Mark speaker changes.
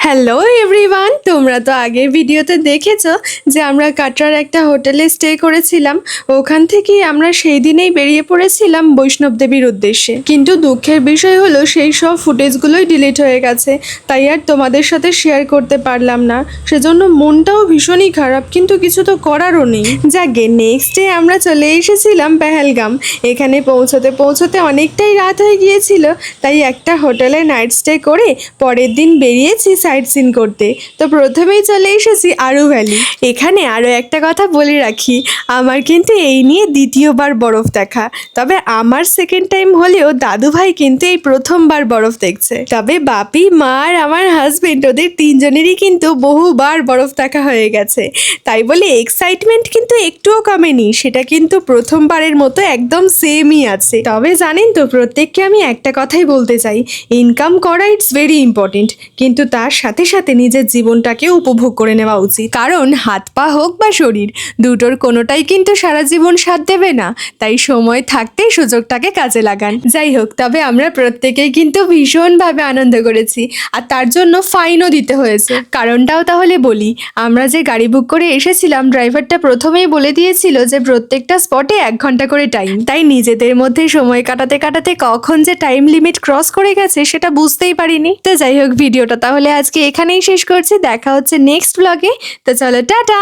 Speaker 1: Hello everyone, তোমরা তো আগের ভিডিওতে দেখেছো যে আমরা কাটরার একটা হোটেলে স্টে করেছিলাম। ওখান থেকেই আমরা সেই দিনেই বেরিয়ে পড়েছিলাম বৈষ্ণব দেবীর উদ্দেশ্যে। কিন্তু দুঃখের বিষয় হলো সেই সব ফুটেজগুলোই ডিলিট হয়ে গেছে, তাই আর তোমাদের সাথে শেয়ার করতে পারলাম না। সেজন্য মনটাও ভীষণই খারাপ, কিন্তু কিছু তো করারও নেই। যাকে নেক্সট ডে আমরা চলে এসেছিলাম পেহেলগাম। এখানে পৌঁছতে পৌঁছতে অনেকটাই রাত হয়ে গিয়েছিল, তাই একটা হোটেলে নাইট স্টে করে পরের দিন বেরিয়েছি সাইট সিন করতে। তো প্রথমেই চলে এসেছি আরু ভ্যালি। এখানে আরও একটা কথা বলে রাখি, আমার কিন্তু এই নিয়ে দ্বিতীয়বার বরফ দেখা। তবে আমার সেকেন্ড টাইম হলেও দাদু ভাই কিন্তু এই প্রথমবার বরফ দেখছে। তবে বাপি, মা আর আমার হাজবেন্ড, ওদের তিনজনেরই কিন্তু বহুবার বরফ দেখা হয়ে গেছে। তাই বলে এক্সাইটমেন্ট কিন্তু একটুও কমেনি, সেটা কিন্তু প্রথমবারের মতো একদম সেমই আছে। তবে জানেন তো, প্রত্যেককে আমি একটা কথাই বলতে চাই, ইনকাম করা ইটস ভেরি ইম্পর্টেন্ট, কিন্তু তার সাথে সাথে নিজের জীবনটাকে উপভোগ করে নেওয়া উচিত। কারণ হাত পা হোক বা শরীর, দুটোর কোনোটাই কিন্তু সারা জীবন সাথ দেবে না। তাই সময় থাকতেই সুযোগটাকে কাজে লাগান। যাই হোক, তবে আমরা প্রত্যেকেই কিন্তু ভীষণভাবে আনন্দ করেছি, আর তার জন্য ফাইনও দিতে হয়েছে। কারণটাও তাহলে বলি, আমরা যে গাড়ি বুক করে এসেছিলাম, ড্রাইভারটা প্রথমেই বলে দিয়েছিল যে প্রত্যেকটা স্পটে 1 ঘন্টা করে টাইম। তাই নিজেদের মধ্যে সময় কাটাতে কাটাতে কখন যে টাইম লিমিট ক্রস করে গেছে সেটা বুঝতেই পারিনি। তো যাই হোক, ভিডিওটা তাহলে আজকে এখানেই শেষ করছি। দেখা হচ্ছে নেক্সট ব্লগে। তো চলো, টাটা।